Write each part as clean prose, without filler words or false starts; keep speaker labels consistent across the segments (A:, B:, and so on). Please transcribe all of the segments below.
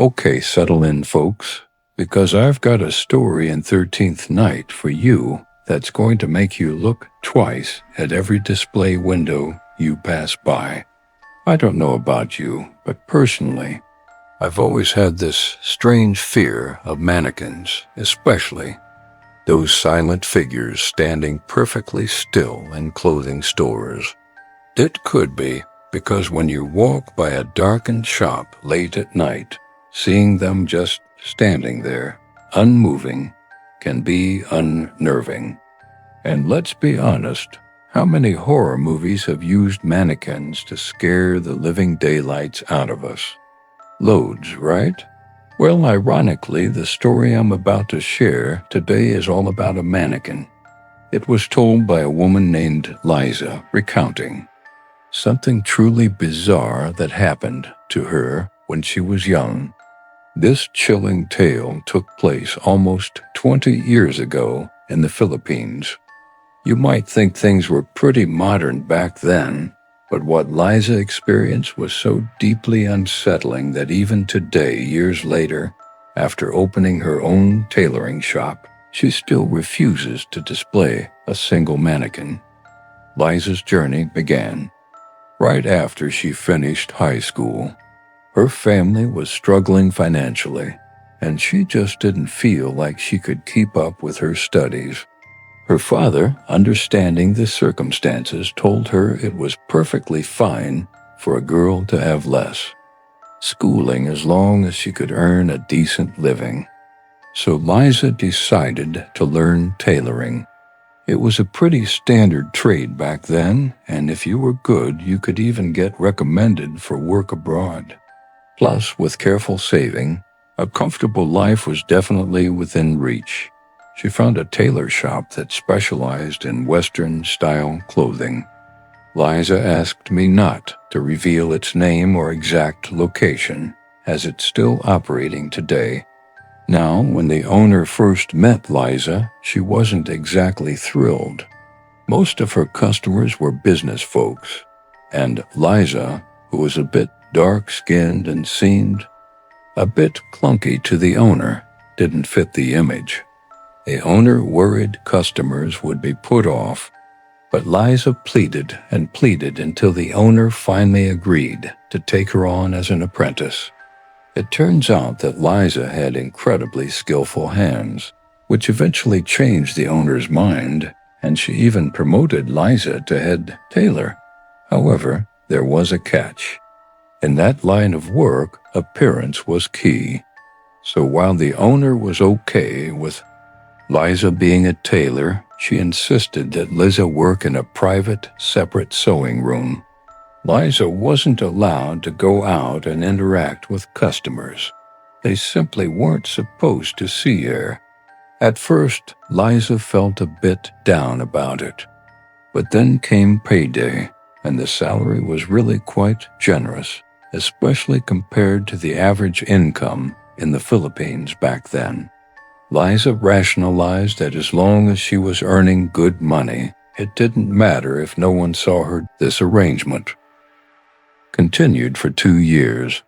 A: Okay, settle in, folks, because I've got a story in 13th Night for you that's going to make you look twice at every display window you pass by. I don't know about you, but personally, I've always had this strange fear of mannequins, especially those silent figures standing perfectly still in clothing stores. It could be because when you walk by a darkened shop late at night, seeing them just standing there, unmoving, can be unnerving. And let's be honest, how many horror movies have used mannequins to scare the living daylights out of us? Loads, right? Well, ironically, the story I'm about to share today is all about a mannequin. It was told by a woman named Liza, recounting something truly bizarre that happened to her when she was young. This chilling tale took place almost 20 years ago in the Philippines. You might think things were pretty modern back then, but what Liza experienced was so deeply unsettling that even today, years later, after opening her own tailoring shop, she still refuses to display a single mannequin. Liza's journey began right after she finished high school. Her family was struggling financially, and she just didn't feel like she could keep up with her studies. Her father, understanding the circumstances, told her it was perfectly fine for a girl to have less schooling as long as she could earn a decent living. So Liza decided to learn tailoring. It was a pretty standard trade back then, and if you were good, you could even get recommended for work abroad. Plus, with careful saving, a comfortable life was definitely within reach. She found a tailor shop that specialized in Western-style clothing. Liza asked me not to reveal its name or exact location, as it's still operating today. Now, when the owner first met Liza, she wasn't exactly thrilled. Most of her customers were business folks, and Liza, who was a bit dark-skinned and seemed a bit clunky to the owner, didn't fit the image. The owner worried customers would be put off, but Liza pleaded and pleaded until the owner finally agreed to take her on as an apprentice. It turns out that Liza had incredibly skillful hands, which eventually changed the owner's mind, and she even promoted Liza to head tailor. However, there was a catch. In that line of work, appearance was key. So while the owner was okay with Liza being a tailor, she insisted that Liza work in a private, separate sewing room. Liza wasn't allowed to go out and interact with customers. They simply weren't supposed to see her. At first, Liza felt a bit down about it. But then came payday, and the salary was really quite generous, especially compared to the average income in the Philippines back then. Liza rationalized that as long as she was earning good money, it didn't matter if no one saw her. This arrangement continued for 2 years.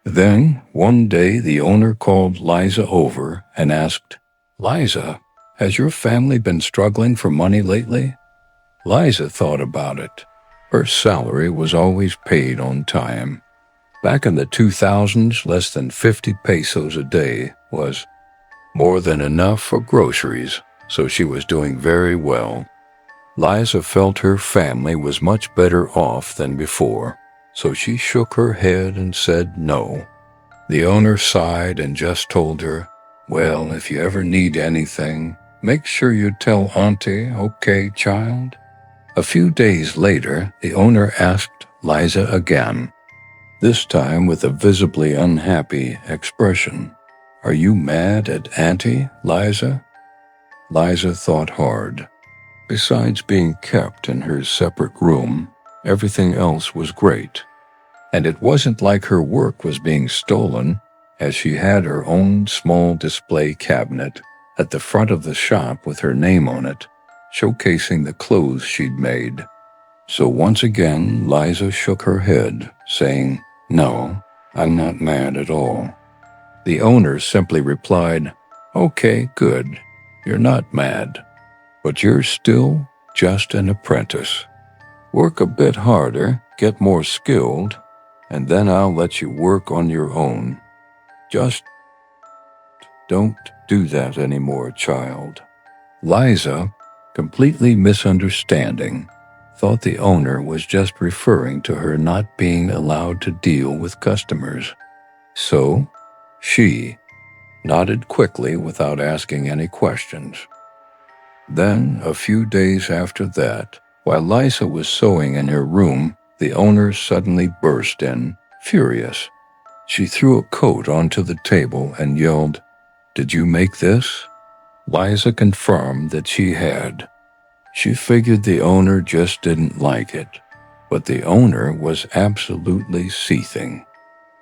A: Then, one day, the owner called Liza over and asked, "Liza, has your family been struggling for money lately?" Liza thought about it. Her salary was always paid on time. Back in the 2000s, less than 50 pesos a day was more than enough for groceries, so she was doing very well. Liza felt her family was much better off than before, so she shook her head and said no. The owner sighed and just told her, "Well, if you ever need anything, make sure you tell Auntie, okay, child?" A few days later, the owner asked Liza again, this time with a visibly unhappy expression. "Are you mad at Auntie, Liza?" Liza thought hard. Besides being kept in her separate room, everything else was great. And it wasn't like her work was being stolen, as she had her own small display cabinet at the front of the shop with her name on it, showcasing the clothes she'd made. So once again, Liza shook her head, saying, "No, I'm not mad at all." The owner simply replied, "Okay, good. You're not mad, but you're still just an apprentice. Work a bit harder, get more skilled, and then I'll let you work on your own. Just don't do that anymore, child." Liza, completely misunderstanding, thought the owner was just referring to her not being allowed to deal with customers. So, she nodded quickly without asking any questions. Then, a few days after that, while Liza was sewing in her room, the owner suddenly burst in, furious. She threw a coat onto the table and yelled, "Did you make this?" Liza confirmed that she had. She figured the owner just didn't like it, but the owner was absolutely seething.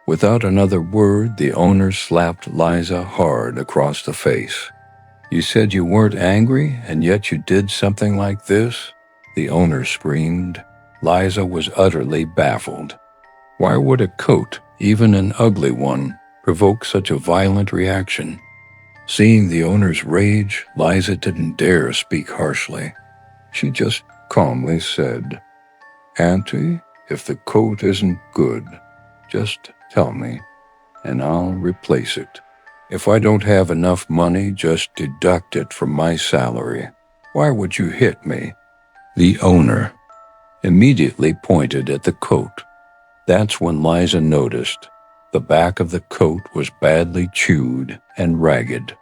A: Without another word, the owner slapped Liza hard across the face. "You said you weren't angry, and yet you did something like this?" the owner screamed. Liza was utterly baffled. Why would a coat, even an ugly one, provoke such a violent reaction? Seeing the owner's rage, Liza didn't dare speak harshly. She just calmly said, "Auntie, if the coat isn't good, just tell me, and I'll replace it. If I don't have enough money, just deduct it from my salary. Why would you hit me?" The owner immediately pointed at the coat. That's when Liza noticed the back of the coat was badly chewed and ragged.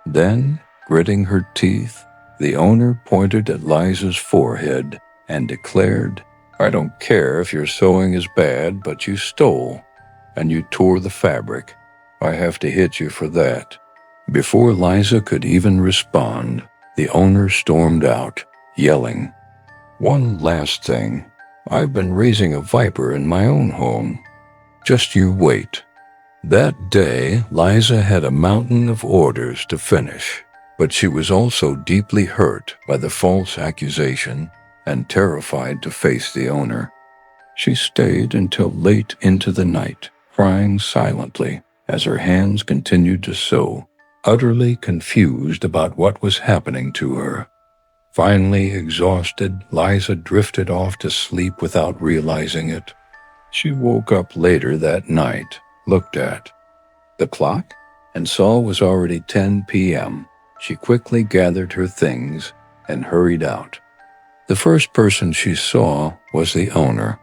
A: Then, gritting her teeth, the owner pointed at Liza's forehead and declared, "I don't care if your sewing is bad, but you stole, and you tore the fabric. I have to hit you for that." Before Liza could even respond, the owner stormed out, yelling, "One last thing. I've been raising a viper in my own home. Just you wait." That day, Liza had a mountain of orders to finish, but she was also deeply hurt by the false accusation and terrified to face the owner. She stayed until late into the night, crying silently as her hands continued to sew, utterly confused about what was happening to her. Finally exhausted, Liza drifted off to sleep without realizing it. She woke up later that night, looked at the clock, and saw it was already 10 p.m. She quickly gathered her things and hurried out. The first person she saw was the owner.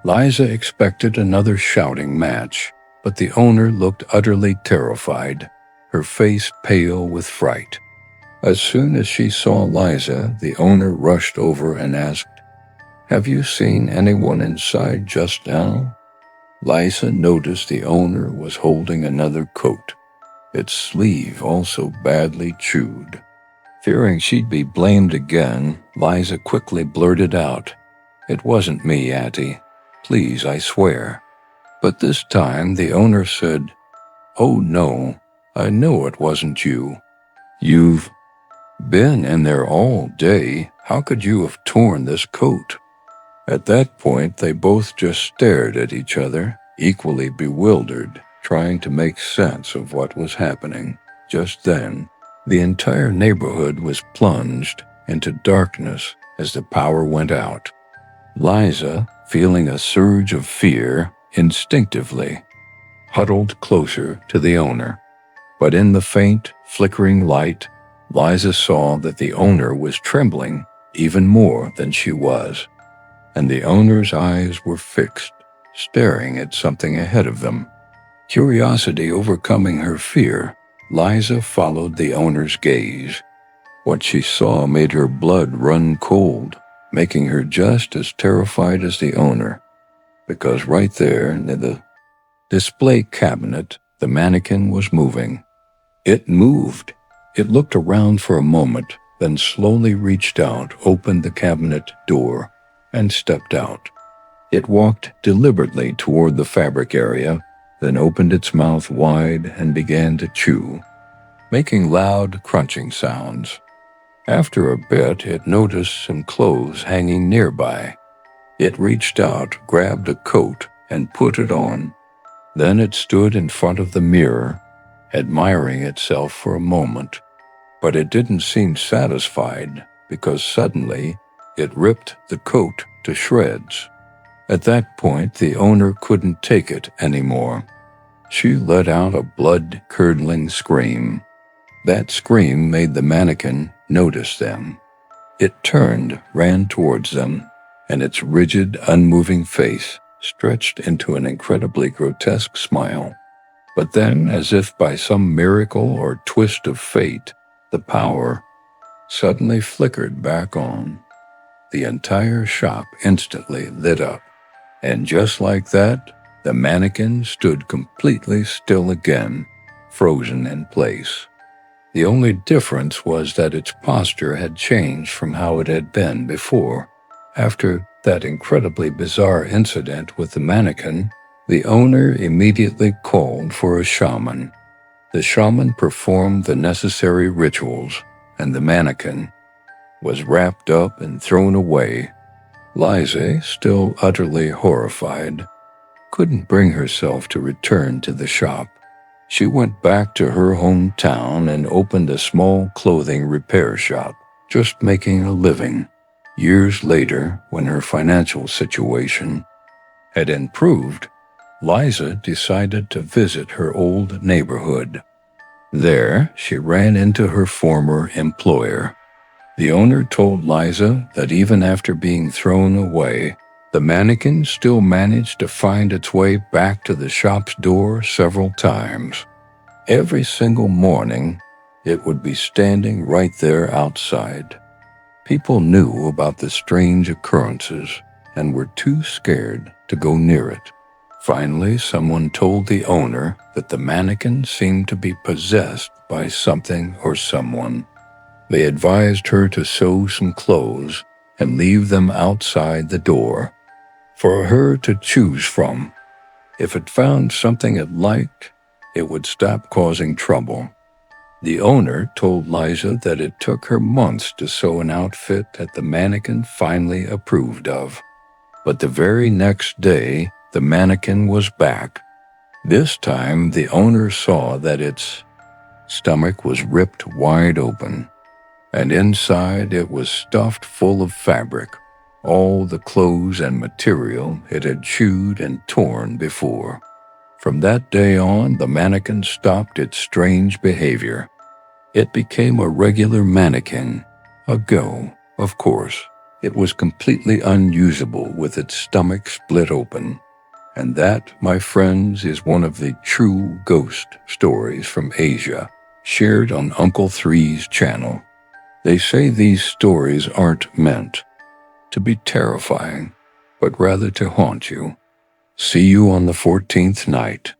A: Liza expected another shouting match, but the owner looked utterly terrified, her face pale with fright. As soon as she saw Liza, the owner rushed over and asked, "Have you seen anyone inside just now?" Liza noticed the owner was holding another coat, its sleeve also badly chewed. Fearing she'd be blamed again, Liza quickly blurted out, "It wasn't me, Auntie. Please, I swear." But this time the owner said, "Oh no, I know it wasn't you. You've been in there all day. How could you have torn this coat?" At that point, they both just stared at each other, equally bewildered, trying to make sense of what was happening. Just then, the entire neighborhood was plunged into darkness as the power went out. Liza, feeling a surge of fear, instinctively huddled closer to the owner. But in the faint, flickering light, Liza saw that the owner was trembling even more than she was, and the owner's eyes were fixed, staring at something ahead of them. Curiosity overcoming her fear, Liza followed the owner's gaze. What she saw made her blood run cold, making her just as terrified as the owner, because right there near the display cabinet, the mannequin was moving. It moved. It looked around for a moment, then slowly reached out, opened the cabinet door, and stepped out. It walked deliberately toward the fabric area, then opened its mouth wide and began to chew, making loud crunching sounds. After a bit, it noticed some clothes hanging nearby. It reached out, grabbed a coat, and put it on. Then it stood in front of the mirror admiring itself for a moment. But it didn't seem satisfied because suddenly it ripped the coat to shreds. At that point, the owner couldn't take it anymore. She let out a blood-curdling scream. That scream made the mannequin notice them. It turned, ran towards them, and its rigid, unmoving face stretched into an incredibly grotesque smile. But then, as if by some miracle or twist of fate, the power suddenly flickered back on. The entire shop instantly lit up, and just like that, the mannequin stood completely still again, frozen in place. The only difference was that its posture had changed from how it had been before. After that incredibly bizarre incident with the mannequin, the owner immediately called for a shaman. The shaman performed the necessary rituals, and the mannequin was wrapped up and thrown away. Liza, still utterly horrified, couldn't bring herself to return to the shop. She went back to her hometown and opened a small clothing repair shop, just making a living. Years later, when her financial situation had improved, Liza decided to visit her old neighborhood. There, she ran into her former employer. The owner told Liza that even after being thrown away, the mannequin still managed to find its way back to the shop's door several times. Every single morning, it would be standing right there outside. People knew about the strange occurrences and were too scared to go near it. Finally, someone told the owner that the mannequin seemed to be possessed by something or someone. They advised her to sew some clothes and leave them outside the door for her to choose from. If it found something it liked, it would stop causing trouble. The owner told Liza that it took her months to sew an outfit that the mannequin finally approved of. But the very next day, the mannequin was back. This time, the owner saw that its stomach was ripped wide open, and inside it was stuffed full of fabric, all the clothes and material it had chewed and torn before. From that day on, the mannequin stopped its strange behavior. It became a regular mannequin, a go, of course. It was completely unusable with its stomach split open. And that, my friends, is one of the true ghost stories from Asia, shared on Uncle Three's channel. They say these stories aren't meant to be terrifying, but rather to haunt you. See you on the 14th night.